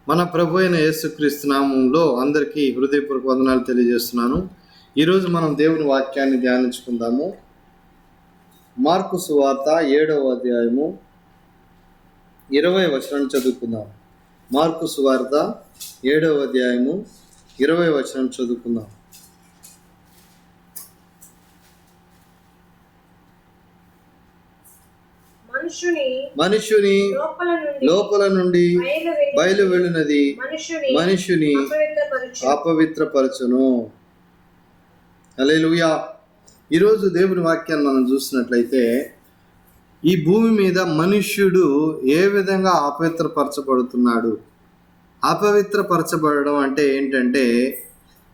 మన ప్రభు అయిన యేసుక్రీస్తు నామంలో అందరికీ హృదయపూర్వక వందనాలు తెలియజేస్తున్నాను. ఈరోజు మనం దేవుని వాక్యాన్ని ధ్యానించుకుందాము. మార్కు సువార్త 7వ అధ్యాయము 20వ వచనం చదువుకుందాం. మార్కు సువార్త 7వ అధ్యాయము 20వ వచనం చదువుకుందాం. మనుష్యుని లోపల నుండి బయలు వెళ్ళినది మనుష్యుని అపవిత్రపరచును. హల్లెలూయా. ఈరోజు దేవుని వాక్యాన్ని మనం చూసినట్లయితే ఈ భూమి మీద మనుష్యుడు ఏ విధంగా అపవిత్రపరచబడుతున్నాడు. అపవిత్రపరచబడడం అంటే ఏంటంటే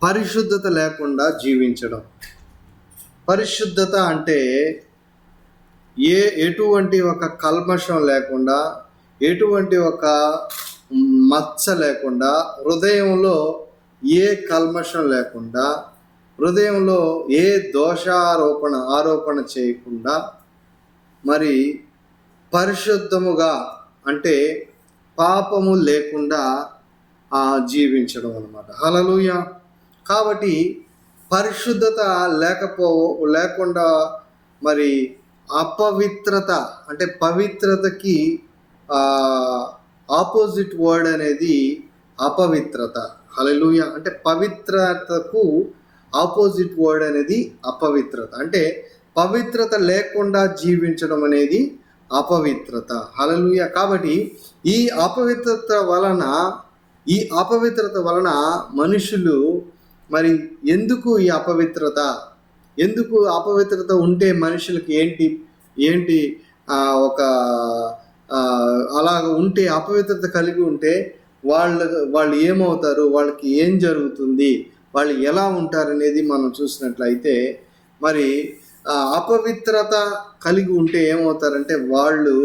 పరిశుద్ధత లేకుండా జీవించడం. పరిశుద్ధత అంటే ఎటువంటి ఒక కల్మషం లేకుండా, ఎటువంటి ఒక మచ్చ లేకుండా, హృదయంలో ఏ కల్మషం లేకుండా, హృదయంలో ఏ ఆరోపణ చేయకుండా, మరి పరిశుద్ధముగా అంటే పాపము లేకుండా జీవించడం అన్నమాట. హల్లెలూయా. కాబట్టి పరిశుద్ధత లేకుండా మరి అపవిత్రత అంటే పవిత్రతకి ఆపోజిట్ వర్డ్ అనేది అపవిత్రత. హల్లెలూయా. అంటే పవిత్రతకు ఆపోజిట్ వర్డ్ అనేది అపవిత్రత. అంటే పవిత్రత లేకుండా జీవించడం అనేది అపవిత్రత. హల్లెలూయా. కాబట్టి ఈ అపవిత్రత వలన మనుషులు మరి ఎందుకు అపవిత్రత ఉంటే మనుషులకి ఏంటి ఒక అలాగ ఉంటే, అపవిత్రత కలిగి ఉంటే వాళ్ళు ఏమవుతారు, వాళ్ళకి ఏం జరుగుతుంది, వాళ్ళు ఎలా ఉంటారనేది మనం చూసినట్లయితే, మరి అపవిత్రత కలిగి ఉంటే ఏమవుతారంటే వాళ్ళు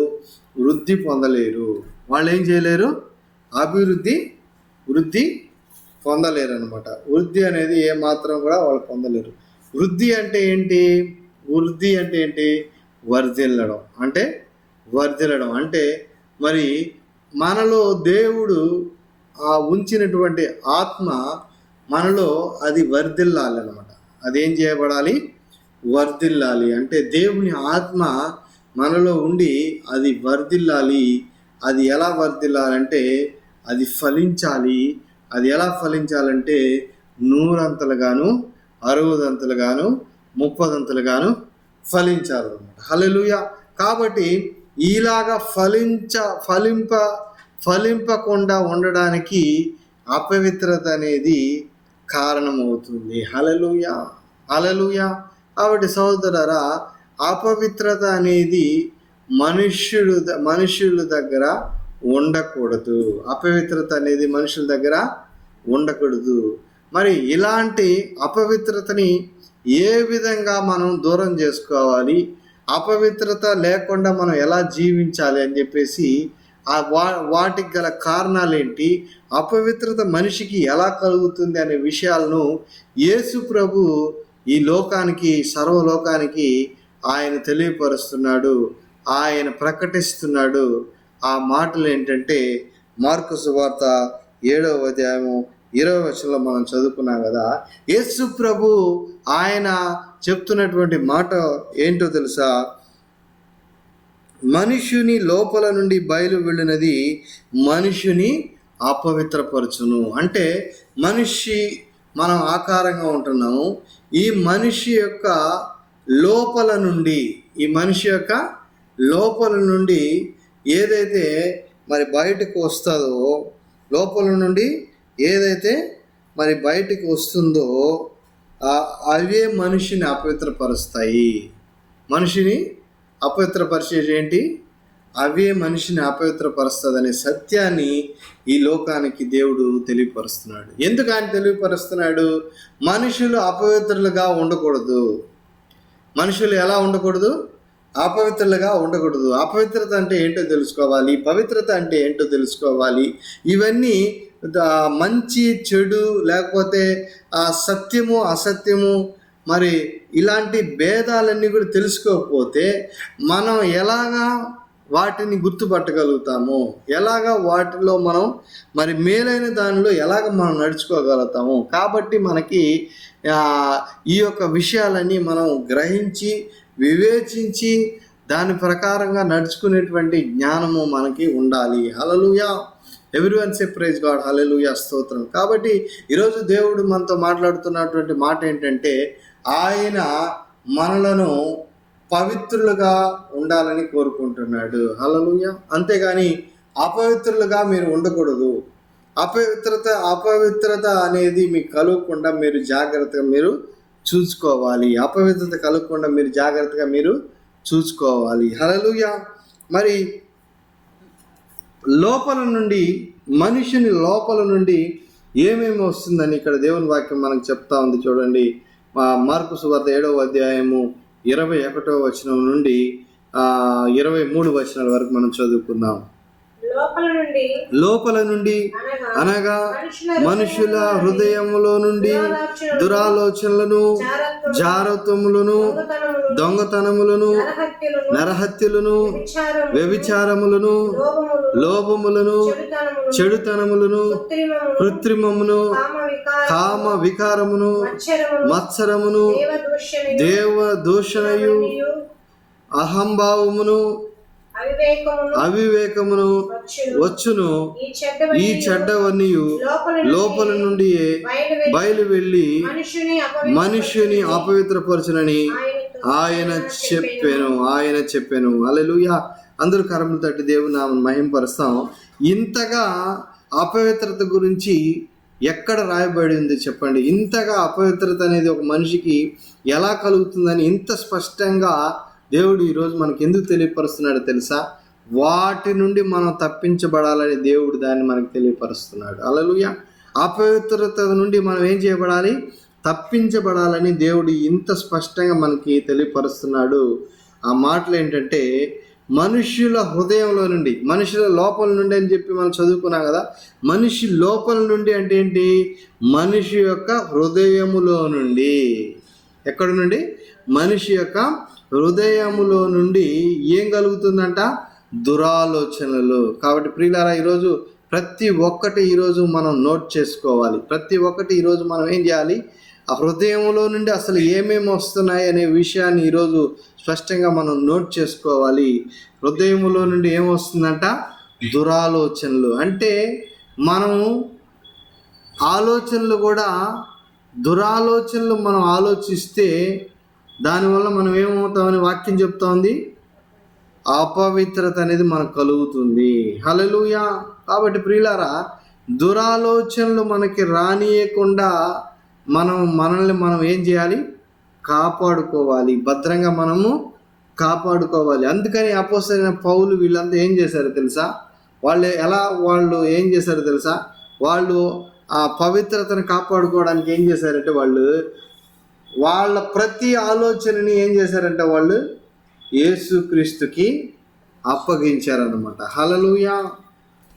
వృద్ధి పొందలేరు. వాళ్ళు ఏం చేయలేరు? వృద్ధి పొందలేరు అనమాట. వృద్ధి అనేది ఏమాత్రం కూడా వాళ్ళు పొందలేరు. వృద్ధి అంటే ఏంటి? వర్ధిల్లడం అంటే మరి మనలో దేవుడు ఉంచినటువంటి ఆత్మ మనలో అది వర్ధిల్లాలి అనమాట. అదేం చేయబడాలి? వర్ధిల్లాలి. అంటే దేవుని ఆత్మ మనలో ఉండి అది వర్ధిల్లాలి. అది ఎలా వర్ధిల్లాలంటే అది ఫలించాలి. అది ఎలా ఫలించాలంటే 100 60 30 ఫలించాలన్నమాట. హల్లెలూయా. కాబట్టి ఇలాగా ఫలింపకుండా ఉండడానికి అపవిత్రత అనేది కారణమవుతుంది. హల్లెలూయా. కాబట్టి సహోదరులారా, అపవిత్రత అనేది మనుష్యుల దగ్గర ఉండకూడదు. అపవిత్రత అనేది మనుషుల దగ్గర ఉండకూడదు. మరి ఇలాంటి అపవిత్రతని ఏ విధంగా మనం దూరం చేసుకోవాలి, అపవిత్రత లేకుండా మనం ఎలా జీవించాలి అని చెప్పేసి వాటికి గల కారణాలు ఏంటి, అపవిత్రత మనిషికి ఎలా కలుగుతుంది అనే విషయాలను యేసు ప్రభు ఈ లోకానికి, సర్వలోకానికి ఆయన తెలియపరుస్తున్నాడు, ఆయన ప్రకటిస్తున్నాడు. ఆ మాటలు ఏంటంటే మార్కు సువార్త 7వ అధ్యాయము 20వ వచనంలో మనం చదువుకున్నాం కదా. యేసు ప్రభు ఆయన చెప్తున్నటువంటి మాట ఏంటో తెలుసా? మనుష్యుని లోపల నుండి బయలు వెళ్ళినది మనుష్యుని అపవిత్రపరచును. అంటే మనం ఆకారంగా ఉంటున్నాము. ఈ మనిషి యొక్క లోపల నుండి ఏదైతే మరి బయటకు వస్తుందో, లోపల నుండి ఏదైతే మరి బయటికి వస్తుందో అవే మనిషిని అపవిత్రపరుస్తాయి. మనిషిని అపవిత్రపరిచేది ఏంటి? అవే మనిషిని అపవిత్రపరుస్తుంది అనే సత్యాన్ని ఈ లోకానికి దేవుడు తెలియపరుస్తున్నాడు. ఎందుకు ఆయన తెలియపరుస్తున్నాడు? మనుషులు అపవిత్రులుగా ఉండకూడదు. మనుషులు ఎలా ఉండకూడదు? అపవిత్రులుగా ఉండకూడదు. అపవిత్రత అంటే ఏంటో తెలుసుకోవాలి, పవిత్రత అంటే ఏంటో తెలుసుకోవాలి. ఇవన్నీ మంచి చెడు, లేకపోతే సత్యము అసత్యము, మరి ఇలాంటి భేదాలన్నీ కూడా తెలుసుకోకపోతే మనం ఎలాగా వాటిని గుర్తుపట్టగలుగుతాము, ఎలాగ వాటిలో మనం మరి మేలైన దానిలో ఎలాగ మనం నడుచుకోగలుగుతాము. కాబట్టి మనకి ఈ యొక్క విషయాలన్నీ మనం గ్రహించి వివేచించి దాని ప్రకారంగా నడుచుకునేటువంటి జ్ఞానము మనకి ఉండాలి. హల్లెలూయా, ఎవ్రీవన్ సే ప్రైజ్ గాడ్, హల్లెలూయా, స్తోత్రం. కాబట్టి ఈరోజు దేవుడు మనతో మాట్లాడుతున్నటువంటి మాట ఏంటంటే, ఆయన మనలను పవిత్రులుగా ఉండాలని కోరుకుంటున్నాడు. హల్లెలూయా. అంతేగాని అపవిత్రులుగా మీరు ఉండకూడదు. అపవిత్రత అనేది మీకు కలగకుండా మీరు జాగ్రత్తగా మీరు చూసుకోవాలి. అపవిత్రత కలగకుండా మీరు జాగ్రత్తగా మీరు చూసుకోవాలి. హల్లెలూయా. మరి లోపల నుండి, మనిషిని లోపల నుండి ఏమేమి వస్తుందని ఇక్కడ దేవుని వాక్యం మనకు చెప్తా ఉంది. చూడండి, మార్కు సువార్త 7వ అధ్యాయము 21వ వచనం నుండి 23 వచనాల వరకు మనం చదువుకుందాం. లోపల నుండి అనగా మనుషుల హృదయములో నుండి దురాలోచనలను, జారత్వములను, దొంగతనములను, నరహత్యలను, వ్యభిచారములను, లోభములను, చెడుతనములను, కృత్రిమమును, కామ వికారమును, మత్సరమును, దేవ దూషణయు, అహంభావమును, అవివేకమును వచ్చును. ఈ చెడ్డవన్నీ లోపల నుండి బయలు వెళ్ళి మనుష్యుని అపవిత్రపరచునని ఆయన చెప్పాను. హల్లెలూయా. అందరూ కరములు తట్టి దేవుని నామమును మహింపరుస్తాం. ఇంతగా అపవిత్రత గురించి ఎక్కడ రాయబడి ఉంది చెప్పండి? ఇంతగా అపవిత్రత అనేది ఒక మనిషికి ఎలా కలుగుతుందని ఇంత స్పష్టంగా దేవుడు ఈరోజు మనకు ఎందుకు తెలియపరుస్తున్నాడు తెలుసా? వాటి నుండి మనం తప్పించబడాలని దేవుడు దాన్ని మనకు తెలియపరుస్తున్నాడు. హల్లెలూయా. అపవిత్రత నుండి మనం ఏం చేయబడాలి? తప్పించబడాలని దేవుడు ఇంత స్పష్టంగా మనకి తెలియపరుస్తున్నాడు. ఆ మాటలు ఏంటంటే, మనుష్యుల హృదయంలో నుండి, మనుషుల లోపల నుండి అని చెప్పి మనం చదువుకున్నాం కదా. మనిషి లోపల నుండి అంటే ఏంటి? మనిషి యొక్క హృదయములో నుండి. ఎక్కడ నుండి? మనిషి యొక్క హృదయములో నుండి ఏం కలుగుతుందంట? దురాలోచనలు. కాబట్టి ప్రియులారా, ఈరోజు ప్రతి ఒక్కటి ఈరోజు మనం నోట్ చేసుకోవాలి. ప్రతి ఒక్కటి ఈరోజు మనం ఏం చేయాలి? ఆ హృదయంలో నుండి అసలు ఏమేమి వస్తున్నాయి అనే విషయాన్ని ఈరోజు స్పష్టంగా మనం నోట్ చేసుకోవాలి. హృదయములో నుండి ఏమొస్తుందంట? దురాలోచనలు. అంటే మనము ఆలోచనలు కూడా, దురాలోచనలు మనం ఆలోచిస్తే దానివల్ల మనం ఏమవుతామని వాక్యం చెప్తా ఉంది? అపవిత్రత అనేది మనకు కలుగుతుంది. హల్లెలూయా. కాబట్టి ప్రియులారా, దురాలోచనలు మనకి రానియకుండా మనల్ని మనం ఏం చేయాలి? కాపాడుకోవాలి. భద్రంగా మనము కాపాడుకోవాలి. అందుకని అపోస్తలుడైన పౌలు వీళ్ళంతా ఏం చేశారు తెలుసా? వాళ్ళు ఏం చేశారు తెలుసా? వాళ్ళు ఆ పవిత్రతను కాపాడుకోవడానికి ఏం చేశారంటే, వాళ్ళ ప్రతి ఆలోచనని ఏం చేశారంటే వాళ్ళు యేసుక్రీస్తుకి అప్పగించారనమాట. హల్లెలూయా.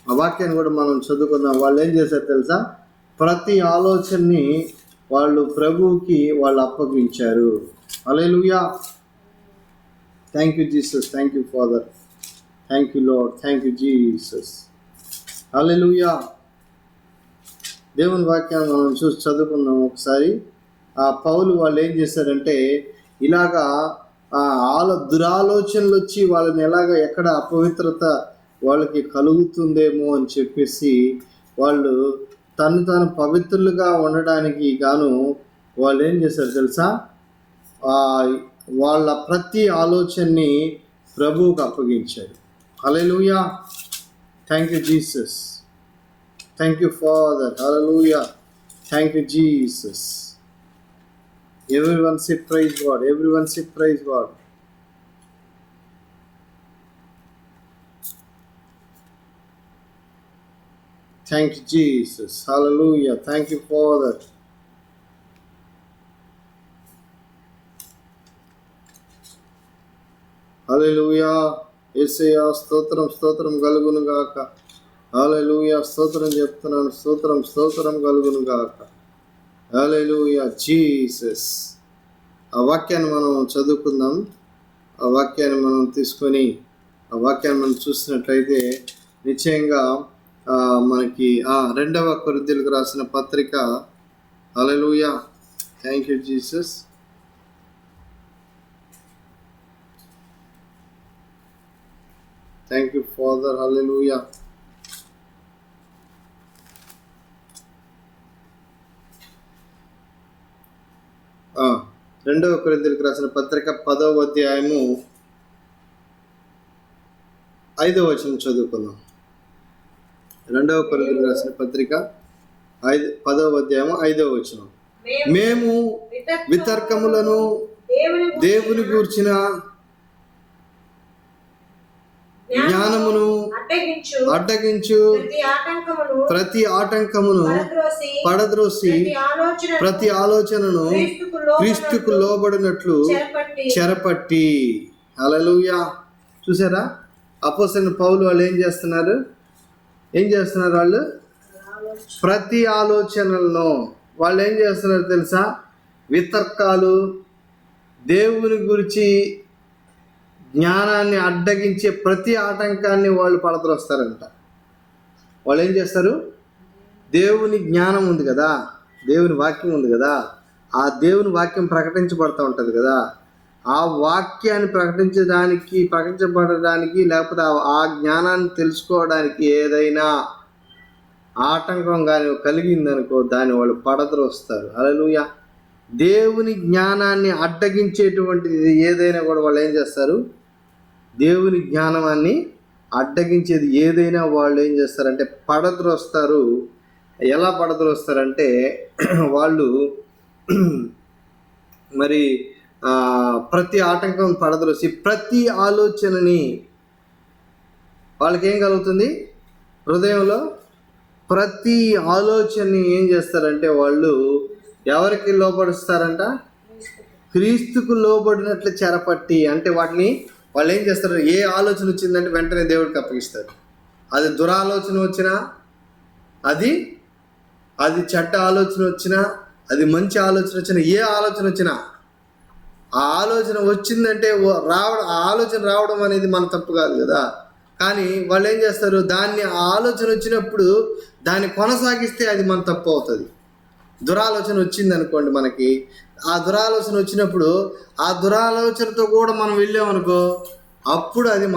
ఆ వాక్యాన్ని కూడా మనం చదువుకుందాం. వాళ్ళు ఏం చేశారు తెలుసా? ప్రతి ఆలోచనని వాళ్ళు ప్రభువుకి వాళ్ళు అప్పగించారు. Hallelujah. Thank you Jesus, thank you father, thank you lord, thank you Jesus. Hallelujah. దేవుని వాక్యాన్ని మనం చూసి చదువుకుందాం ఒకసారి. ఆ పౌలు వాళ్ళు ఏం చేశారంటే, ఇలాగా దురాలోచనలు వచ్చి వాళ్ళని ఎక్కడ అపవిత్రత వాళ్ళకి కలుగుతుందేమో అని చెప్పేసి వాళ్ళు తాను పవిత్రులుగా ఉండడానికి గాను వాళ్ళు ఏం చేశారు తెలుసా? వాళ్ళ ప్రతి ఆలోచనని ప్రభువుకు అప్పగించారు. Hallelujah. Thank you Jesus, thank you father. Hallelujah. Thank you Jesus. Everyone say praise God. Everyone say praise God. Thank you Jesus. Hallelujah. Thank you Father. Hallelujah. యేసయ్యా స్తోత్రం కలుగును గాక. హల్లెలూయా. స్తోత్రం చెప్తున్నాను. స్తోత్రం కలుగును గాక. హల్లెలూయా జీసస్. ఆ వాక్యాన్ని మనం చదువుకుందాం. ఆ వాక్యాన్ని మనం తీసుకొని ఆ వాక్యాన్ని మనం చూసినట్లయితే నిశ్చయంగా మనకి 2వ కొరింథీయులకు రాసిన పత్రిక, hallelujah, thank you Jesus, thank you father, hallelujah. 2వ కొరింథీయులకు రాసిన పత్రిక 10వ అధ్యాయము 5వ వచనం చదువుకుందాం. 2వ కొరింథీయులకు రాసిన పత్రిక 10వ అధ్యాయము 5వ వచనం. మేము వితర్కములను దేవుని గూర్చిన జ్ఞానమును అడ్డగించు ప్రతి ఆటంకమును పడద్రోసి ప్రతి ఆలోచనను క్రీస్తుకు లోబడినట్లు చెరపట్టి. హల్లెలూయా. చూసారా, అపోస్తలుడైన పౌలు వాళ్ళు ఏం చేస్తున్నారు వాళ్ళు? ప్రతి ఆలోచనలను వాళ్ళు ఏం చేస్తున్నారు తెలుసా? వితర్కాలు, దేవుని గురించి జ్ఞానాన్ని అడ్డగించే ప్రతి ఆటంకాన్ని వాళ్ళు పడద్రోస్తారంట. వాళ్ళు ఏం చేస్తారు? దేవుని జ్ఞానం ఉంది కదా, దేవుని వాక్యం ఉంది కదా, ఆ దేవుని వాక్యం ప్రకటించబడుతూ ఉంటుంది కదా, ఆ వాక్యాన్ని ప్రకటించబడడానికి లేకపోతే ఆ జ్ఞానాన్ని తెలుసుకోవడానికి ఏదైనా ఆటంకం కానీ కలిగిందనుకో, దాన్ని వాళ్ళు పడద్రోస్తారు. హల్లెలూయా. దేవుని జ్ఞానాన్ని అడ్డగించేటువంటిది ఏదైనా కూడా వాళ్ళు ఏం చేస్తారు? దేవుని జ్ఞానాన్ని అడ్డగించేది ఏదైనా వాళ్ళు ఏం చేస్తారంటే పడద్రోస్తారు. ఎలా పడద్రోస్తారంటే వాళ్ళు మరి ప్రతి ఆటంకం పడద్రోసి ప్రతి ఆలోచనని, వాళ్ళకి ఏం కలుగుతుంది? హృదయంలో ప్రతి ఆలోచనని ఏం చేస్తారంటే వాళ్ళు ఎవరికి లోబడుస్తారంట? క్రీస్తుకు లోబడినట్లు చెరపట్టి. అంటే వాటిని వాళ్ళు ఏం చేస్తారు? ఏ ఆలోచన వచ్చిందంటే వెంటనే దేవుడికి అప్పగిస్తారు. అది దురాలోచన వచ్చినా, అది చెడ్డ ఆలోచన వచ్చినా, అది మంచి ఆలోచన వచ్చినా, ఏ ఆలోచన వచ్చినా, ఆ ఆలోచన వచ్చిందంటే ఆ ఆలోచన రావడం అనేది మన తప్పు కాదు కదా. కానీ వాళ్ళు ఏం చేస్తారు? ఆ ఆలోచన వచ్చినప్పుడు దాన్ని కొనసాగిస్తే అది మన తప్పు అవుతుంది. దురాలోచన వచ్చింది అనుకోండి మనకి, ఆ దురాలోచన వచ్చినప్పుడు ఆ దురాలోచనతో కూడా మనం వెళ్ళామనుకో, అప్పుడు అది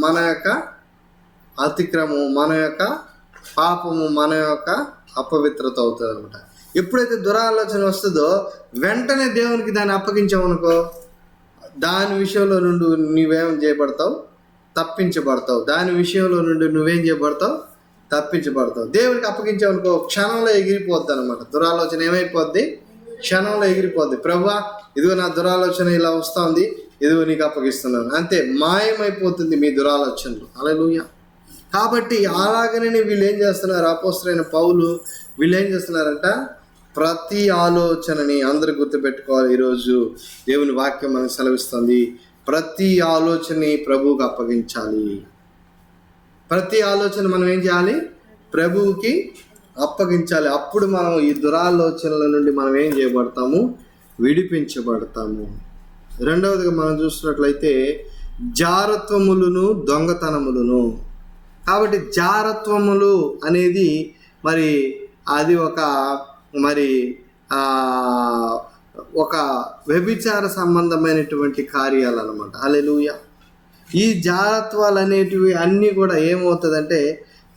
మన యొక్క అతిక్రమం, మన యొక్క పాపము, మన యొక్క అపవిత్రత అవుతుంది అనమాట. ఎప్పుడైతే దురాలోచన వస్తుందో వెంటనే దేవునికి దాన్ని అప్పగించామనుకో, దాని విషయంలో నుండి నువ్వేం చేయబడతావు? తప్పించబడతావు. దాని విషయంలో నుండి నువ్వేం చేయబడతావు? తప్పించబడతావు. దేవునికి అప్పగించామనుకో, క్షణంలో ఎగిరిపోద్ది అనమాట. దురాలోచన ఏమైపోద్ది? క్షణంలో ఎగిరిపోద్ది. ప్రభువా, ఇదిగో నా దురాలోచన ఇలా వస్తుంది, ఇదిగో నీకు అప్పగిస్తున్నాను, అంతే, మాయమైపోతుంది మీ దురాలోచనలు. హల్లెలూయా. కాబట్టి అలాగనే వీళ్ళు ఏం చేస్తున్నారు? అపోస్తలుడైన పౌలు వీళ్ళు ఏం చేస్తున్నారంట? ప్రతి ఆలోచనని అందరూ గుర్తుపెట్టుకోవాలి. ఈరోజు దేవుని వాక్యం మనకు సెలవిస్తుంది, ప్రతి ఆలోచనని ప్రభువుకి అప్పగించాలి. ప్రతి ఆలోచన మనం ఏం చేయాలి? ప్రభువుకి అప్పగించాలి. అప్పుడు మనం ఈ దురాలోచనల నుండి మనం ఏం చేయబడతాము? విడిపించబడతాము. రెండవదిగా మనం చూసినట్లయితే జారత్వములను దొంగతనములను. కాబట్టి జారత్వములు అనేది మరి అది ఒక వ్యభిచార సంబంధమైనటువంటి కార్యాలు అన్నమాట. హల్లెలూయా. ఈ జారత్వాలు అనేటివి అన్నీ కూడా ఏమవుతుందంటే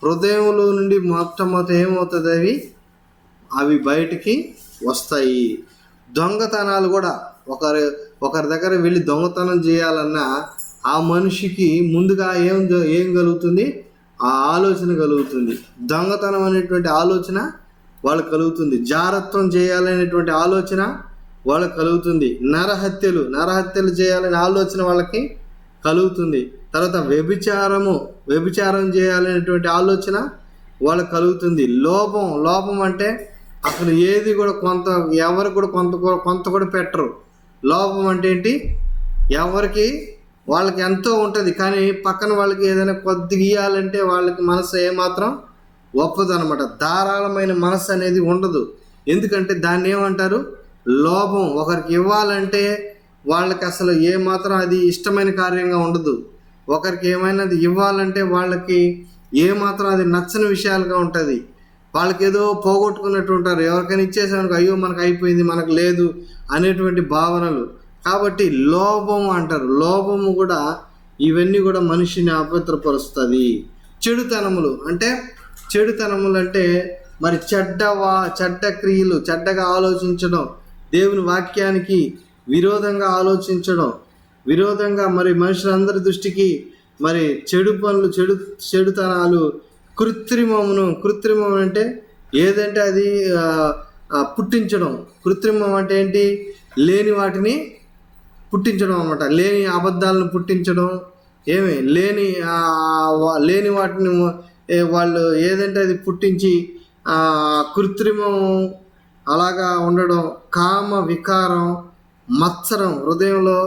హృదయంలో నుండి మొట్టమొదటి ఏమవుతుంది? అవి బయటికి వస్తాయి. దొంగతనాలు కూడా ఒకరి దగ్గర వెళ్ళి దొంగతనం చేయాలన్నా ఆ మనిషికి ముందుగా ఏం కలుగుతుంది? ఆ ఆలోచన కలుగుతుంది. దొంగతనం అనేటువంటి ఆలోచన వాళ్ళకు కలుగుతుంది. జారత్వం చేయాలనేటువంటి ఆలోచన వాళ్ళకు కలుగుతుంది. నరహత్యలు చేయాలనే ఆలోచన వాళ్ళకి కలుగుతుంది. తర్వాత వ్యభిచారం చేయాలనేటువంటి ఆలోచన వాళ్ళకు కలుగుతుంది. లోపం అంటే అసలు ఏది కూడా ఎవరికి కూడా కొంత కూడా పెట్టరు. లోపం అంటే ఏంటి? ఎవరికి వాళ్ళకి ఎంతో ఉంటుంది, కానీ పక్కన వాళ్ళకి ఏదైనా కొద్దిగా ఇవ్వాలంటే వాళ్ళకి మనసు ఏమాత్రం ఒప్పదు అనమాట. ధారాళమైన మనసు అనేది ఉండదు. ఎందుకంటే దాన్ని ఏమంటారు? లోభం. ఒకరికి ఇవ్వాలంటే వాళ్ళకి అసలు ఏమాత్రం అది ఇష్టమైన కార్యంగా ఉండదు. ఒకరికి ఏమైనా ఇవ్వాలంటే వాళ్ళకి ఏమాత్రం అది నచ్చని విషయాలుగా ఉంటుంది. వాళ్ళకి ఏదో పోగొట్టుకున్నట్టు ఉంటారు. ఎవరికైనా ఇచ్చేసామనుకో, అయ్యో మనకు అయిపోయింది, మనకు లేదు అనేటువంటి భావనలు. కాబట్టి లోభము అంటారు. లోభము కూడా ఇవన్నీ కూడా మనిషిని అపవిత్రపరుస్తుంది. చెడుతనములు అంటే మరి చెడ్డ క్రియలు, చెడ్డగా ఆలోచించడం, దేవుని వాక్యానికి విరోధంగా ఆలోచించడం, విరోధంగా మరి మనుషులందరి దృష్టికి మరి చెడు పనులు, చెడుతనాలు, కృత్రిమం అంటే ఏదంటే అది పుట్టించడం. కృత్రిమం అంటే ఏంటి? లేని వాటిని పుట్టించడం అన్నమాట. లేని అబద్ధాలను పుట్టించడం, లేని వాటిని వాళ్ళు ఏదంటే అది పుట్టించి కృత్రిమం అలాగా ఉండడం. కామ వికారం, మత్సరం, హృదయంలో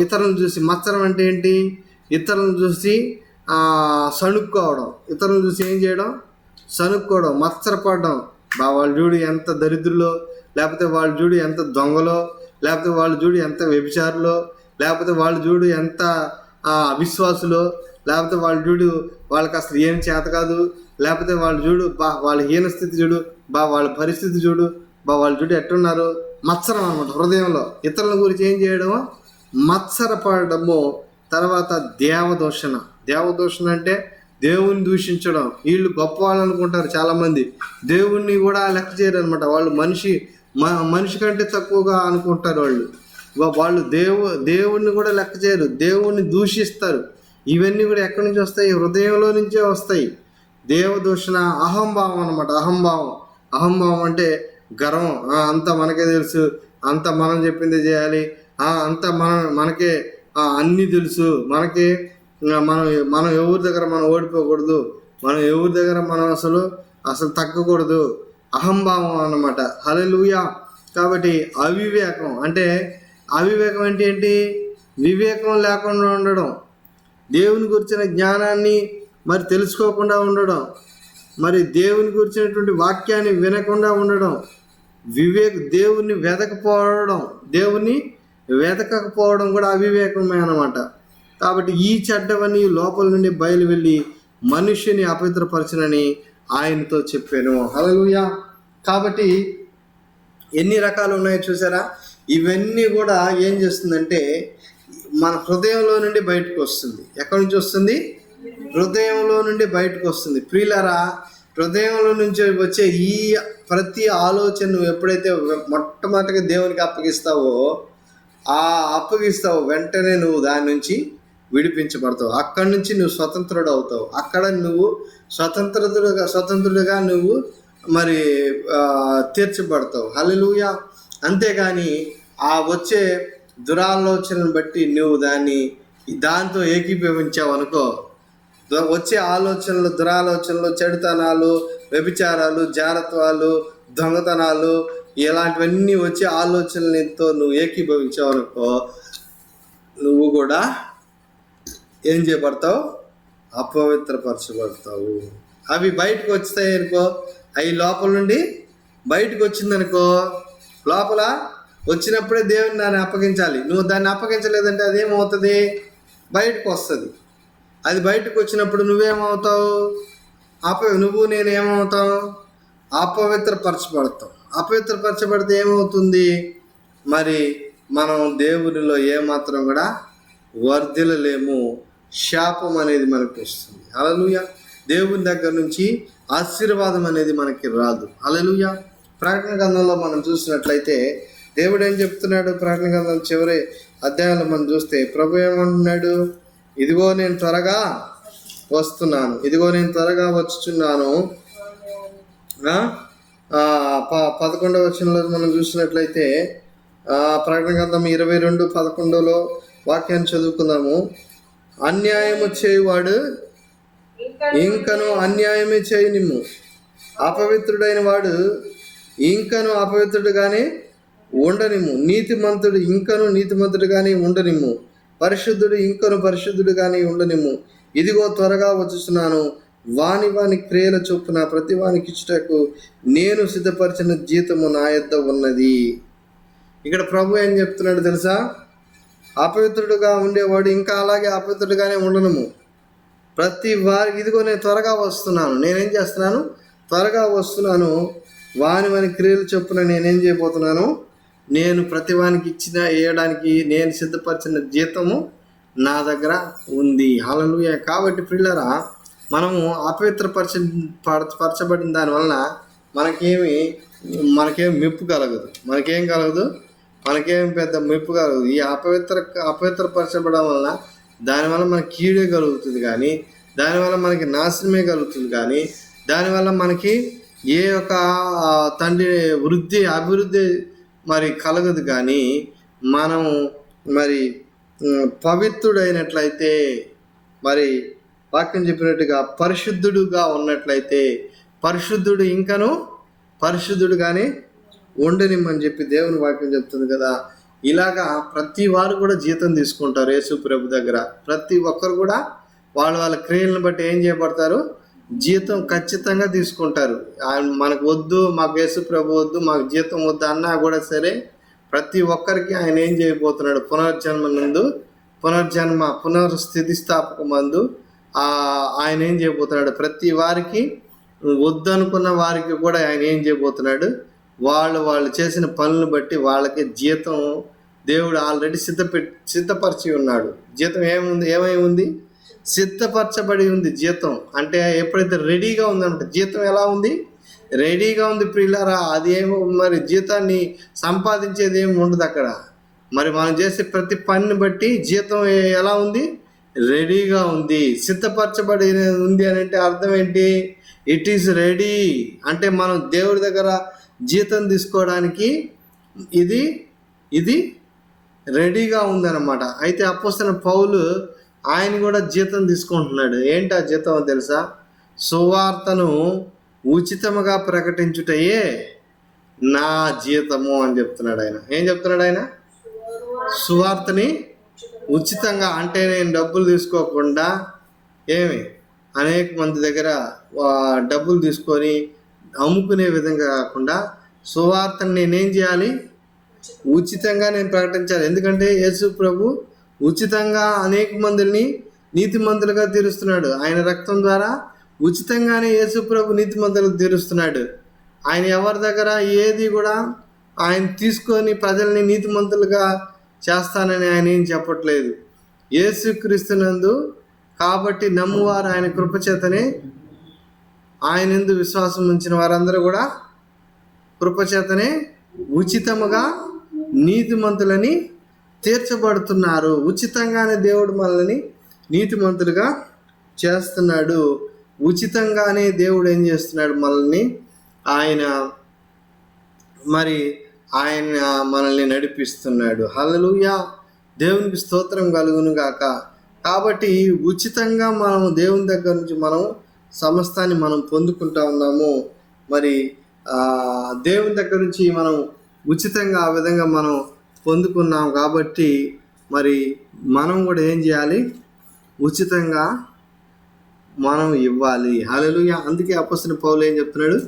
ఇతరులను చూసి. మత్సరం అంటే ఏంటి? ఇతరులను చూసి సణుక్కోవడం, ఇతరులను చూసి ఏం చేయడం? సణుక్కోవడం, మత్సరపడడం. వాళ్ళు చూడు ఎంత దరిద్రులో, లేకపోతే వాళ్ళు చూడు ఎంత దొంగలో, లేకపోతే వాళ్ళు చూడు ఎంత వ్యభిచారులో, లేకపోతే వాళ్ళు చూడు ఎంత అవిశ్వాసులో, లేకపోతే వాళ్ళు చూడు వాళ్ళకి అసలు ఏం చేత కాదు, లేకపోతే వాళ్ళు చూడు వాళ్ళ హీనస్థితి చూడు, వాళ్ళ పరిస్థితి చూడు, వాళ్ళు చూడు ఎట్టున్నారు. మత్సరం అన్నమాట. హృదయంలో ఇతరుల గురించి ఏం చేయడమో మత్సరపడము. తర్వాత దేవదూషణ అంటే దేవుని దూషించడం. వీళ్ళు గొప్ప వాళ్ళు అనుకుంటారు చాలామంది, దేవుణ్ణి కూడా లెక్క చేయరు అనమాట. వాళ్ళు మనిషి కంటే తక్కువగా అనుకుంటారు. వాళ్ళు దేవుణ్ణి కూడా లెక్క చేయరు, దేవుణ్ణి దూషిస్తారు. ఇవన్నీ కూడా ఎక్కడి నుంచి వస్తాయి? హృదయంలో నుంచే వస్తాయి. దేవదూషణ, అహంభావం అనమాట. అహంభావం అంటే గర్వం. అంతా మనకే తెలుసు, అంతా మనం చెప్పింది చేయాలి, అంతా మనకే అన్నీ తెలుసు, మనకే మనం ఎవరి దగ్గర మనం ఓడిపోకూడదు, మనం ఎవరి దగ్గర మనం అసలు తగ్గకూడదు. అహంభావం అన్నమాట. హల్లెలూయా. కాబట్టి అవివేకం అంటే ఏంటి? వివేకం లేకుండా ఉండడం, దేవుని గురించిన జ్ఞానాన్ని మరి తెలుసుకోకుండా ఉండడం, మరి దేవుని గురించినటువంటి వాక్యాన్ని వినకుండా ఉండడం, దేవుణ్ణి వెతకపోవడం కూడా అవివేకమే అన్నమాట. కాబట్టి ఈ చెడ్డవన్నీ లోపల నుండి బయలు వెళ్ళి మనుష్యుని అపవిత్రపరచనని ఆయనతో చెప్పాను. హల్లెలూయా. కాబట్టి ఎన్ని రకాలు ఉన్నాయో చూసారా? ఇవన్నీ కూడా ఏం చేస్తుందంటే మన హృదయంలో నుండి బయటకు వస్తుంది. ఎక్కడి నుంచి వస్తుంది? హృదయంలో నుండి బయటకు వస్తుంది. ప్రియులారా, హృదయంలో నుంచి వచ్చే ఈ ప్రతి ఆలోచన నువ్వు ఎప్పుడైతే మొట్టమొదటిగా దేవునికి అప్పగిస్తావో వెంటనే నువ్వు దాని నుంచి విడిపించబడతావు. అక్కడి నుంచి నువ్వు స్వతంత్రుడు అవుతావు. అక్కడ నువ్వు స్వతంత్రుడిగా నువ్వు మరి తీర్చబడతావు. హల్లెలూయా. అంతేగాని ఆ వచ్చే దురాలోచనను బట్టి నువ్వు దాంతో ఏకీభవించావు అనుకో, వచ్చే దురాలోచనలు, చెడుతనాలు, వ్యభిచారాలు, జారత్వాలు, దొంగతనాలు, ఇలాంటివన్నీ వచ్చే ఆలోచనలతో నువ్వు ఏకీభవించావు అనుకో, నువ్వు కూడా ఏం చేయబడతావు? అపవిత్రపరచబడతావు. అవి బయటకు వస్తాయి అనుకో, అవి లోపల నుండి బయటకు వచ్చిందనుకో, లోపల వచ్చినప్పుడే దేవుని దాన్ని అప్పగించాలి. నువ్వు దాన్ని అప్పగించలేదంటే అదేమవుతుంది? బయటకు వస్తుంది. అది బయటకు వచ్చినప్పుడు నువ్వేమవుతావు? నేనేమవుతావు? అపవిత్రపరచబడతావు. అపవిత్రపరచబడితే ఏమవుతుంది? మరి మనం దేవునిలో ఏమాత్రం కూడా వర్ధిల్లలేము. శాపం అనేది మనకు వస్తుంది. హల్లెలూయా. దేవుని దగ్గర నుంచి ఆశీర్వాదం అనేది మనకి రాదు. హల్లెలూయా. ప్రకటన గ్రంథంలో మనం చూసినట్లయితే దేవుడు ఏం చెప్తున్నాడు? ప్రకటన గ్రంథం చివరి అధ్యాయంలో మనం చూస్తే ప్రభు ఏమంటున్నాడు? ఇదిగో నేను త్వరగా వస్తున్నాను, ఇదిగో నేను త్వరగా వచ్చుచున్నాను. 11వ వచనంలో మనం చూసినట్లయితే ప్రకటన గ్రంథం 22:11 వాక్యాన్ని చదువుకుందాము. అన్యాయము చేయువాడు ఇంకను అన్యాయమే చేయనిమ్ము, అపవిత్రుడైన వాడు ఇంకను అపవిత్రుడుగానే ఉండనిమ్ము, నీతిమంతుడు ఇంకను నీతిమంతుడుగానే ఉండనిమ్ము, పరిశుద్ధుడు ఇంకను పరిశుద్ధుడుగానే ఉండనిమ్ము. ఇదిగో త్వరగా వచ్చుచున్నాను, వాని క్రియల చొప్పున ప్రతి వానికి ఇచ్చుటకు నేను సిద్ధపరిచిన జీతము నా యొద్ద ఉన్నది. ఇక్కడ ప్రభు ఏం చెప్తున్నాడు తెలుసా? అపవిత్రుడుగా ఉండేవాడు ఇంకా అలాగే అపవిత్రుడుగానే ఉండను. ప్రతి వారికి ఇదిగో నేను త్వరగా వస్తున్నాను. నేనేం చేస్తున్నాను? త్వరగా వస్తున్నాను. వాని క్రియలు చొప్పున నేనేం చేయబోతున్నాను? నేను ప్రతి వానికి ఇవ్వడానికి నేను సిద్ధపరిచిన జీతము నా దగ్గర ఉంది. హల్లెలూయా. కాబట్టి ప్రియులారా, మనము పరచబడిన దానివలన మనకేం మెప్పు కలగదు. మనకేం పెద్ద మెప్పు కలగదు. ఈ అపవిత్రపరచబడడం వలన దానివల్ల మనకి కీడే కలుగుతుంది, కానీ దానివల్ల మనకి నాశనమే కలుగుతుంది, కానీ దానివల్ల మనకి ఏ ఒక తండ్రి అభివృద్ధి మరి కలగదు. కానీ మనం మరి పవిత్రుడైనట్లయితే, మరి వాక్యం చెప్పినట్టుగా పరిశుద్ధుడుగా ఉన్నట్లయితే, పరిశుద్ధుడు ఇంకను పరిశుద్ధుడుగానే ఉండనిమ్మని చెప్పి దేవుని వాక్యం చెప్తుంది కదా. ఇలాగా ప్రతి వారు కూడా జీతం తీసుకుంటారు యేసు ప్రభు దగ్గర. ప్రతి ఒక్కరు కూడా వాళ్ళ క్రియలను బట్టి ఏం చేయబడతారు? జీతం ఖచ్చితంగా తీసుకుంటారు. మనకు వద్దు, మాకు యేసు ప్రభు వద్దు, మాకు జీతం వద్దు అన్నా కూడా సరే, ప్రతి ఒక్కరికి ఆయన ఏం చేయబోతున్నాడు? పునర్స్థితిస్థాపక మందు ఆయన ఏం చేయబోతున్నాడు? ప్రతి వారికి, వద్దనుకున్న వారికి కూడా ఆయన ఏం చేయబోతున్నాడు? వాళ్ళు చేసిన పనులను బట్టి వాళ్ళకి జీతం దేవుడు ఆల్రెడీ సిద్ధపరిచి ఉన్నాడు. జీతం ఏమై ఉంది? సిద్ధపరచబడి ఉంది. జీతం అంటే ఎప్పుడైతే రెడీగా ఉందంటే, జీతం ఎలా ఉంది? రెడీగా ఉంది ప్రియులారా. అదేమో మరి జీతాన్ని సంపాదించేది ఏమి ఉండదు అక్కడ. మరి మనం చేసే ప్రతి పనిని బట్టి జీతం ఎలా ఉంది? రెడీగా ఉంది, సిద్ధపరచబడి ఉంది అని అంటే అర్థం ఏంటి? It is ready. అంటే మనం దేవుడి దగ్గర జీతం తీసుకోవడానికి ఇది రెడీగా ఉందన్నమాట. అయితే అపోస్తలుడైన పౌలు ఆయన కూడా జీతం తీసుకుంటున్నాడు. ఏంటి ఆ జీతం తెలుసా? సువార్తను ఉచితముగా ప్రకటించుటయే నా జీతము అని చెప్తున్నాడు ఆయన. ఏం చెప్తున్నాడు ఆయన? సువార్తని ఉచితంగా, అంటే నేను డబ్బులు తీసుకోకుండా, అనేక మంది దగ్గర డబ్బులు తీసుకొని అమ్ముకునే విధంగా కాకుండా సువార్తను నేనేం చేయాలి? ఉచితంగా నేను ప్రకటించాలి. ఎందుకంటే యేసు ప్రభు ఉచితంగా అనేక మందిని నీతిమంతులుగా తీరుస్తున్నాడు. ఆయన రక్తం ద్వారా ఉచితంగానే యేసు ప్రభు నీతిమంతులకు తీరుస్తున్నాడు. ఆయన ఎవరి దగ్గర ఏది కూడా ఆయన తీసుకొని ప్రజల్ని నీతిమంతులుగా చేస్తానని ఆయన ఏం చెప్పట్లేదు. యేసుక్రీస్తునందు కాబట్టి నమ్మువారు ఆయన కృపచేతనే, ఆయన యందు విశ్వాసం ఉంచిన వారందరూ కూడా కృపచేతనే ఉచితముగా నీతిమంతులని తీర్చబడుతున్నారు. ఉచితంగానే దేవుడు మనల్ని నీతిమంతులుగా చేస్తున్నాడు. ఉచితంగానే దేవుడు ఏం చేస్తున్నాడు? మనల్ని ఆయన మనల్ని నడిపిస్తున్నాడు. హల్లెలూయా. దేవునికి స్తోత్రం కలుగును గాక. కాబట్టి ఉచితంగా మనం దేవుని దగ్గర నుంచి మనం సమస్తాన్ని మనం పొందుకుంటా ఉన్నాము. మరి దేవుని దగ్గర నుంచి మనం ఉచితంగా ఆ విధంగా మనం పొందుకున్నాం. కాబట్టి మరి మనం కూడా ఏం చేయాలి? ఉచితంగా మనం ఇవ్వాలి. హల్లెలూయా. అందుకే అపోస్తలుడైన పౌలు ఏం చెప్తున్నాడు?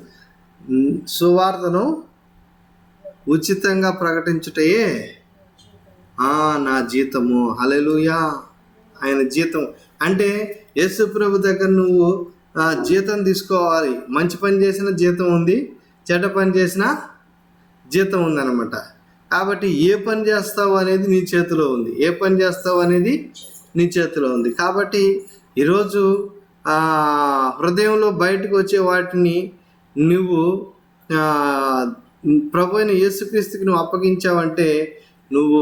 సువార్తను ఉచితంగా ప్రకటించుటయే నా జీతము. హల్లెలూయా. ఆయన జీతం అంటే యేసు ప్రభు దగ్గర నువ్వు జీతం తీసుకోవాలి. మంచి పని చేసిన జీతం ఉంది, చెడ్డ పని చేసిన జీతం ఉందన్నమాట. కాబట్టి ఏ పని చేస్తావు అనేది నీ చేతిలో ఉంది. కాబట్టి ఈరోజు హృదయంలో బయటకు వచ్చే వాటిని నువ్వు ప్రభు అయిన యేసుక్రీస్తుకి నువ్వు అప్పగించావంటే నువ్వు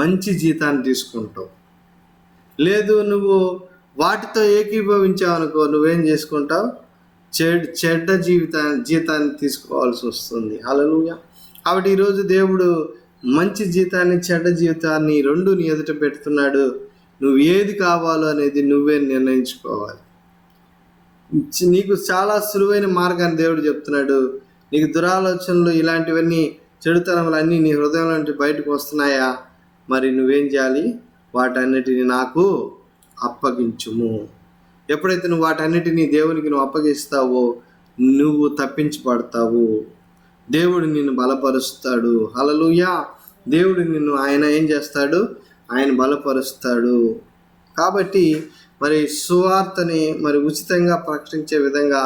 మంచి జీతాన్ని తీసుకుంటావు. లేదు నువ్వు వాటితో ఏకీభవించావనుకో, నువ్వేం చేసుకుంటావు? చెడ్డ జీతాన్ని తీసుకోవాల్సి వస్తుంది. హల్లెలూయా. కాబట్టి ఈరోజు దేవుడు మంచి జీతాన్ని, చెడ్డ జీవితాన్ని రెండు నీ ఎదుట పెడుతున్నాడు. నువ్వు ఏది కావాలో అనేది నువ్వే నిర్ణయించుకోవాలి. నీకు చాలా సులువైన మార్గాన్ని దేవుడు చెప్తున్నాడు. నీకు దురాలోచనలు, ఇలాంటివన్నీ, చెడుతనములు అన్నీ నీ హృదయంలో నుండి బయటకు వస్తున్నాయా? మరి నువ్వేం చేయాలి? వాటన్నిటిని నాకు అప్పగించుము. ఎప్పుడైతే నువ్వు వాటన్నిటినీ దేవునికి నువ్వు అప్పగిస్తావో నువ్వు తప్పించబడతావు. దేవుడు నిన్ను బలపరుస్తాడు. హల్లెలూయా. దేవుడు నిన్ను ఆయన ఏం చేస్తాడు? ఆయన బలపరుస్తాడు. కాబట్టి మరి సువార్తని మరి ఉచితంగా ప్రకటించే విధంగా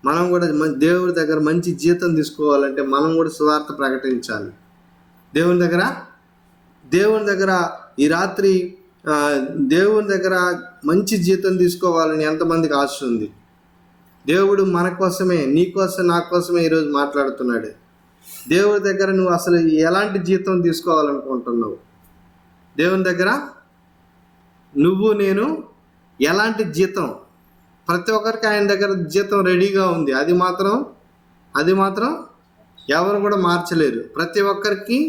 మనం కూడా దేవుడి దగ్గర మంచి జీతం తీసుకోవాలంటే మనం కూడా సువార్త ప్రకటించాలి. దేవుని దగ్గర ఈ రాత్రి దేవుని దగ్గర మంచి జీతం తీసుకోవాలని ఎంతమందికి ఆశ ఉంది? దేవుడు మన కోసమే, నీ కోసం, నా కోసమే ఈరోజు మాట్లాడుతున్నాడు. దేవుడి దగ్గర నువ్వు అసలు ఎలాంటి జీతం తీసుకోవాలనుకుంటున్నావు? దేవుని దగ్గర నువ్వు నేను ఎలాంటి జీతం? ప్రతి ఒక్కరికి ఆయన దగ్గర జీతం రెడీగా ఉంది. అది మాత్రం ఎవరు కూడా మార్చలేరు. ప్రతి ఒక్కరికి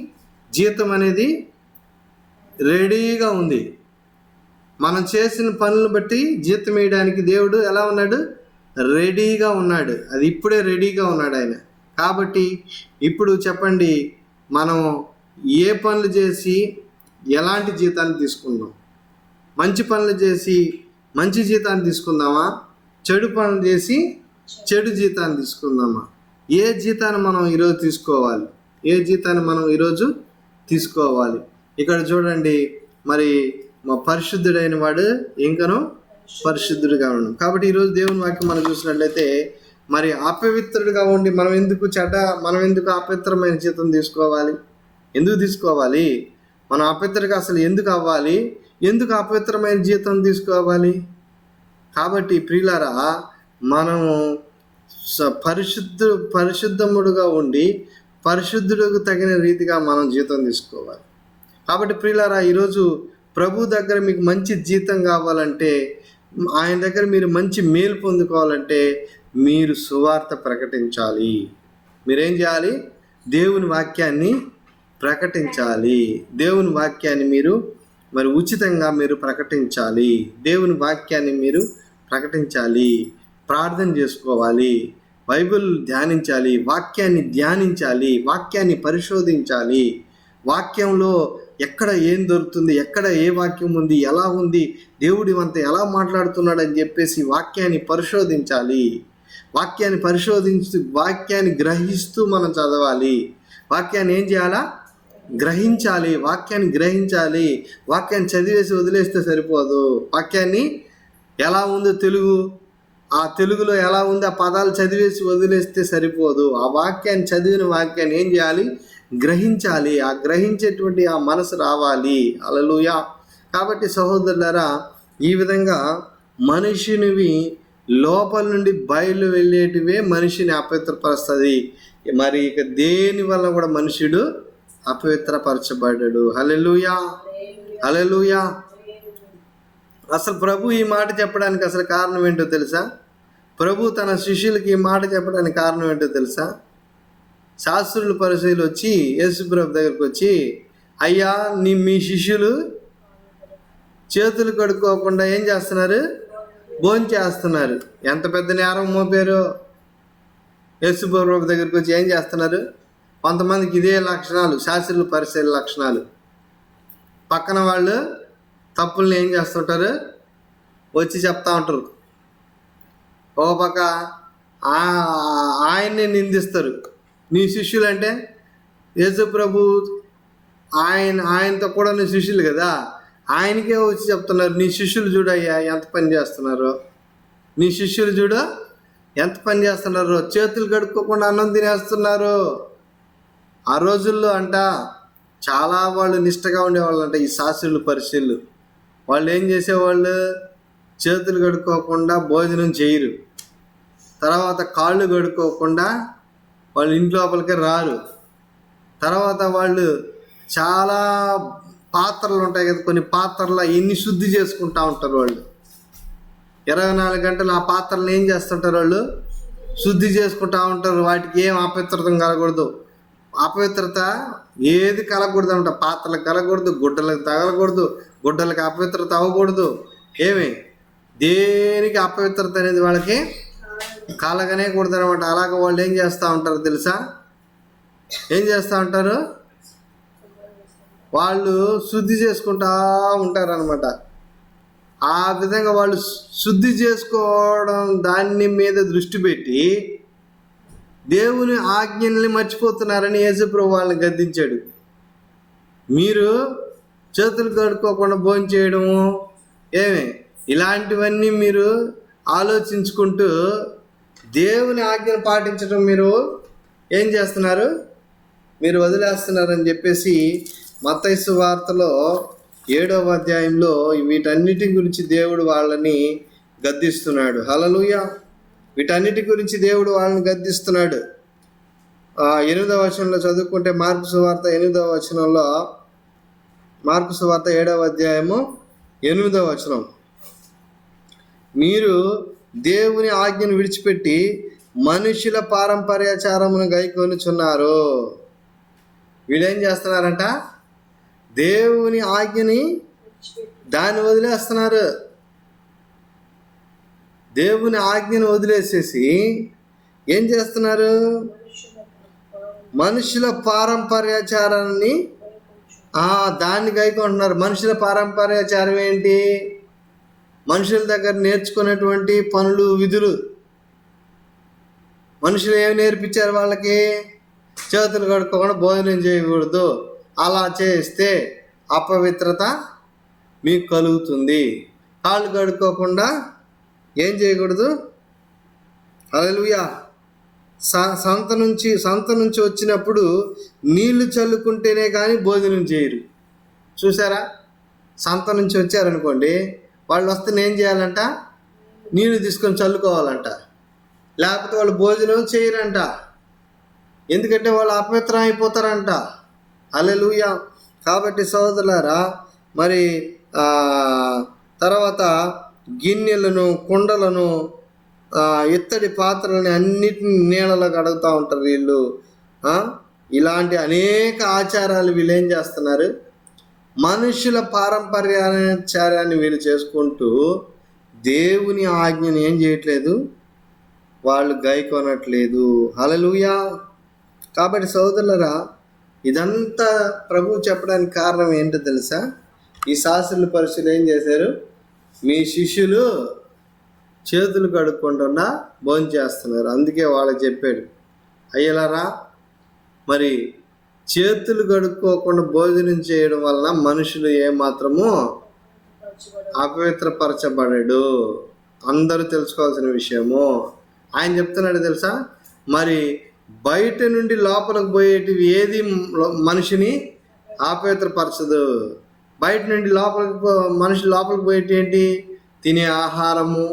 జీతం అనేది రెడీగా ఉంది. మనం చేసిన పనులను బట్టి జీతం వేయడానికి దేవుడు ఎలా ఉన్నాడు? రెడీగా ఉన్నాడు. అది ఇప్పుడే రెడీగా ఉన్నాడు ఆయన. కాబట్టి ఇప్పుడు చెప్పండి, మనం ఏ పనులు చేసి ఎలాంటి జీతాన్ని తీసుకుందాం? మంచి పనులు చేసి మంచి జీతాన్ని తీసుకుందామా? చెడు పనులు చేసి చెడు జీతాన్ని తీసుకుందామా? ఏ జీతాన్ని మనం ఈరోజు తీసుకోవాలి? ఇక్కడ చూడండి, మరి మా పరిశుద్ధుడైన వాడు ఇంకనూ పరిశుద్ధుడిగా ఉన్నాడు. కాబట్టి ఈరోజు దేవుని వాక్యం మనం చూసినట్లయితే, మరి అపవిత్రుడిగా ఉండి మనం ఎందుకు అపవిత్రమైన జీతం తీసుకోవాలి? ఎందుకు తీసుకోవాలి? మనం అపవిత్రుడిగా అసలు ఎందుకు అవ్వాలి? ఎందుకు అపవిత్రమైన జీతం తీసుకోవాలి? కాబట్టి ప్రియులారా, మనము పరిశుద్ధముడుగా ఉండి పరిశుద్ధుడికి తగిన రీతిగా మనం జీతం తీసుకోవాలి. కాబట్టి ప్రియులారా, ఈరోజు ప్రభు దగ్గర మీకు మంచి జీతం కావాలంటే, ఆయన దగ్గర మీరు మంచి మేలు పొందుకోవాలంటే మీరు సువార్త ప్రకటించాలి. మీరేం చేయాలి? దేవుని వాక్యాన్ని ప్రకటించాలి. దేవుని వాక్యాన్ని మీరు మరి ఉచితంగా మీరు ప్రకటించాలి. దేవుని వాక్యాన్ని మీరు ప్రకటించాలి. ప్రార్థన చేసుకోవాలి, బైబిల్ ధ్యానించాలి, వాక్యాన్ని పరిశోధించాలి. వాక్యంలో ఎక్కడ ఏం దొరుకుతుంది, ఎక్కడ ఏ వాక్యం ఉంది, ఎలా ఉంది, దేవుడి అంతా ఎలా మాట్లాడుతున్నాడు అని చెప్పేసి వాక్యాన్ని పరిశోధించాలి. వాక్యాన్ని గ్రహిస్తూ మనం చదవాలి. వాక్యాన్ని ఏం చేయాలా? గ్రహించాలి. వాక్యాన్ని చదివేసి వదిలేస్తే సరిపోదు. వాక్యాన్ని ఎలా ఉందో ఆ తెలుగులో ఎలా ఉంది ఆ పదాలు చదివేసి వదిలేస్తే సరిపోదు. ఆ చదివిన వాక్యాన్ని ఏం చేయాలి? గ్రహించాలి. ఆ గ్రహించేటువంటి ఆ మనసు రావాలి. హల్లెలూయా. కాబట్టి సహోదరులారా, ఈ విధంగా మనిషినివి లోపల నుండి బయలు వెళ్ళేటివే మనిషిని అపవిత్రపరుస్తుంది. మరి ఇక దేని వల్ల కూడా మనుషుడు అపవిత్రపరచబడ్డాడు. హల్లెలూయా. అసలు ప్రభు ఈ మాట చెప్పడానికి అసలు కారణం ఏంటో తెలుసా? ప్రభు తన శిష్యులకి ఈ మాట చెప్పడానికి కారణం ఏంటో తెలుసా? శాస్త్రులు పరిశీలు వచ్చి యేసు ప్రభు దగ్గరికి వచ్చి, అయ్యా, మీ శిష్యులు చేతులు కడుక్కోకుండా ఏం చేస్తున్నారు? భోంచేస్తున్నారు. ఎంత పెద్ద నేరం మోపారు. యేసు ప్రభు దగ్గరికి వచ్చి ఏం చేస్తున్నారు? కొంతమందికి ఇదే లక్షణాలు, శాస్త్రులు పరిశీల లక్షణాలు. పక్కన వాళ్ళు తప్పుల్ని ఏం చేస్తుంటారు? వచ్చి చెప్తా ఉంటారు. ఓ పక్క ఆయన్ని నిందిస్తారు. నీ శిష్యులు అంటే యేసు ప్రభు ఆయనతో కూడా నీ శిష్యులు కదా, ఆయనకే వచ్చి చెప్తున్నారు, నీ శిష్యులు చూడయ్యా ఎంత పని చేస్తున్నారో, చేతులు కడుక్కోకుండా అన్నం తినేస్తున్నారు. ఆ రోజుల్లో చాలా వాళ్ళు నిష్టగా ఉండేవాళ్ళు ఈ శాస్త్రులు పరిశీలు. వాళ్ళు ఏం చేసేవాళ్ళు? చేతులు కడుక్కోకుండా భోజనం చేయరు. తర్వాత కాళ్ళు కడుక్కోకుండా వాళ్ళు ఇంట్లోపలికి రారు. తర్వాత వాళ్ళు చాలా పాత్రలు ఉంటాయి కదా, కొన్ని పాత్రలు ఎన్ని శుద్ధి చేసుకుంటూ ఉంటారు. వాళ్ళు 24 గంటలు ఆ పాత్రలను ఏం చేస్తుంటారు? వాళ్ళు శుద్ధి చేసుకుంటూ ఉంటారు. వాటికి ఏం అపవిత్రత కలగకూడదు. అపవిత్రత ఏది కలగకూడదు అంట. పాత్రలకు కలగకూడదు, గుడ్డలకు తగలకూడదు, గుడ్డలకు అపవిత్రత అవ్వకూడదు. దేనికి అపవిత్రత అనేది వాళ్ళకి కలగనే కూడదు అనమాట. అలాగ వాళ్ళు ఏం చేస్తూ ఉంటారు తెలుసా? వాళ్ళు శుద్ధి చేసుకుంటూ ఉంటారనమాట. ఆ విధంగా వాళ్ళు శుద్ధి చేసుకోవడం దాని మీద దృష్టి పెట్టి దేవుని ఆజ్ఞల్ని మర్చిపోతున్నారని యేసు ప్రభు వాళ్ళని గద్దించాడు. మీరు చేతులు కడుక్కోకుండా భోజనం చేయడము, ఇలాంటివన్నీ మీరు ఆలోచించుకుంటూ దేవుని ఆజ్ఞను పాటించడం మీరు ఏం చేస్తున్నారు? మీరు వదిలేస్తున్నారని చెప్పేసి మత్తయి సువార్తలో 7వ అధ్యాయంలో వీటన్నిటి గురించి దేవుడు వాళ్ళని గద్దిస్తున్నాడు. హల్లెలూయా. వీటన్నిటి గురించి దేవుడు వాళ్ళని గద్దిస్తున్నాడు. 8వ వచనంలో చదువుకుంటే మార్కు సువార్త 8వ వచనంలో, మార్కు సువార్త 7వ అధ్యాయము 8వ వచనం, మీరు దేవుని ఆజ్ఞను విడిచిపెట్టి మనుషుల పారంపర్యాచారమును గైకొనుచున్నారు. వీడేం చేస్తున్నారంట? దేవుని ఆజ్ఞని దాన్ని వదిలేస్తున్నారు. దేవుని ఆజ్ఞను వదిలేసేసి ఏం చేస్తున్నారు? మనుషుల పారంపర్యాచారాన్ని దాన్ని గైకుంటున్నారు. మనుషుల పారంపర్యాచారం ఏంటి? మనుషుల దగ్గర నేర్చుకున్నటువంటి పనులు, విధులు. మనుషులు ఏమి నేర్పించారు వాళ్ళకి? చేతులు కడుక్కోకుండా భోజనం చేయకూడదు, అలా చేస్తే అపవిత్రత మీకు కలుగుతుంది. కాళ్ళు కడుక్కోకుండా ఏం చేయకూడదు? హల్లెలూయా. సంత నుంచి వచ్చినప్పుడు నీళ్లు చల్లుకుంటేనే కానీ భోజనం చేయరు. చూసారా? సంత నుంచి వచ్చారనుకోండి, వాళ్ళు వస్తే ఏం చేయాలంట? నీళ్లు తీసుకొని చల్లుకోవాలంట, లేకపోతే వాళ్ళు భోజనం చేయరంట. ఎందుకంటే వాళ్ళు అపవిత్రం అయిపోతారంట. హల్లెలూయా. కాబట్టి సోదరులారా, మరి తర్వాత గిన్నెలను, కుండలను, ఇత్తడి పాత్రలని అన్నిటిని నీళ్ళలో కడుగుతూ ఉంటారు వీళ్ళు. ఇలాంటి అనేక ఆచారాలు వీళ్ళు ఏం చేస్తున్నారు? మనుషుల పారంపర్యాచారాన్ని వీళ్ళు చేసుకుంటూ దేవుని ఆజ్ఞను ఏం చేయట్లేదు, వాళ్ళు గైకొనట్లేదు. హల్లెలూయా. కాబట్టి సోదరులరా, ఇదంతా ప్రభువు చెప్పడానికి కారణం ఏంటో తెలుసా? ఈ శాస్త్రుల పరిస్థితులు ఏం చేశారు? మీ శిష్యులు చేతులు కడుక్కుంటున్నా భోజనం చేస్తున్నారు. అందుకే వాళ్ళకి చెప్పాడు, అయ్యలారా, మరి చేతులు కడుక్కోకుండా భోజనం చేయడం వలన మనుషులు ఏమాత్రము అపవిత్రపరచబడడు. అందరూ తెలుసుకోవాల్సిన విషయము. ఆయన చెప్తున్నాడు తెలుసా? మరి బయట నుండి లోపలికి పోయేటివి ఏది మనిషిని అపవిత్రపరచదు. బయట నుండి మనిషి లోపలికి పోయేటి ఏంటి? తినే ఆహారము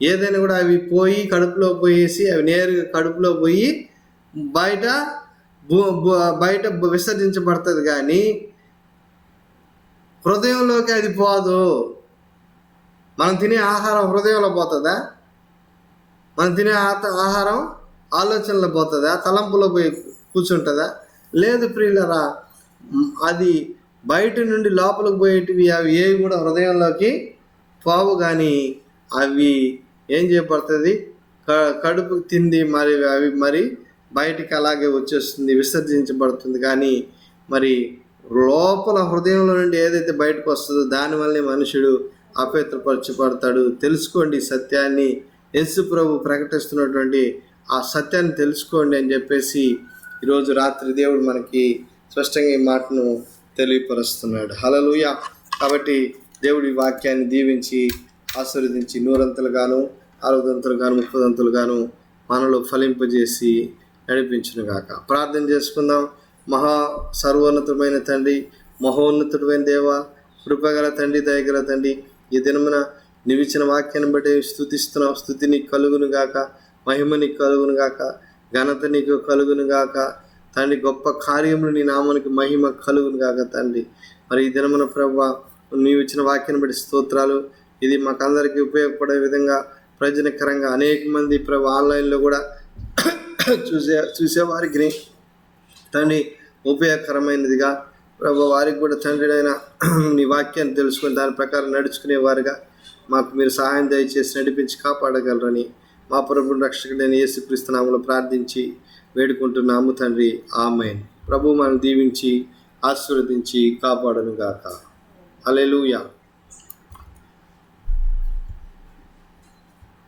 ఏదైనా కూడా అవి పోయి కడుపులో పోయేసి అవి నేరుగా కడుపులో పోయి బయట విసర్జించబడుతుంది, కానీ హృదయంలోకి అది పోదు. మనం తినే ఆహారం హృదయంలో పోతుందా? మనం తినే ఆహారం ఆలోచనలో పోతుందా? తలంపులో పోయి కూర్చుంటుందా? లేదు ప్రియులరా. అది బయట నుండి లోపలికి పోయేటివి అవి ఏవి కూడా హృదయంలోకి పోవు, కానీ అవి ఏం చేయబడుతుంది? కడుపు తింది అవి మరి బయటికి అలాగే వచ్చేస్తుంది, విసర్జించబడుతుంది. కానీ మరి లోపల హృదయంలో నుండి ఏదైతే బయటకు వస్తుందో దానివల్లనే మనుషుడు అపవిత్రపరచబడతాడు. తెలుసుకోండి సత్యాన్ని. యేసు ప్రభు ప్రకటిస్తున్నటువంటి ఆ సత్యాన్ని తెలుసుకోండి అని చెప్పేసి ఈరోజు రాత్రి దేవుడు మనకి స్పష్టంగా ఈ మాటను తెలియపరుస్తున్నాడు. హల్లెలూయా. కాబట్టి దేవుడి వాక్యాన్ని దీవించి ఆశీర్వదించి 100 60 30 మనలో ఫలింపజేసి నడిపించునుగాక. ప్రార్థన చేసుకుందాం. సర్వోన్నతమైన తండ్రి, మహోన్నతుడైన దేవ, కృపగల తండ్రి, దయగల తండ్రి, ఈ దినమున నీవిచ్చిన వాక్యాన్ని బట్టి స్తుతిస్తున్నాం. స్తుతి నీకు కలుగును గాక, మహిమ నీకు కలుగును గాక, ఘనత నీకు కలుగును గాక తండ్రి. గొప్ప కార్యములు నీ నామానికి మహిమ కలుగును గాక తండ్రి. మరి ఈ దినమున ప్రభువా, నీవిచ్చిన వాక్యాన్ని బట్టి స్తోత్రాలు. ఇది మాకందరికీ ఉపయోగపడే విధంగా ప్రయోజనకరంగా అనేక మంది ప్రభు ఆన్లైన్లో కూడా చూసేవారికి తండ్రి ఉపయోగకరమైనదిగా ప్రభు వారికి కూడా తండ్రి అయినా నీ వాక్యాన్ని తెలుసుకొని దాని ప్రకారం నడుచుకునేవారుగా మాకు మీరు సహాయం దయచేసి నడిపించి కాపాడగలరని మా ప్రభువు రక్షకుడైన యేసుక్రీస్తు నామములో ప్రార్థించి వేడుకుంటున్నాము తండ్రి. ఆమేన్. ప్రభు మనల్ని దీవించి ఆశీర్వదించి కాపాడును గాక. హల్లెలూయా.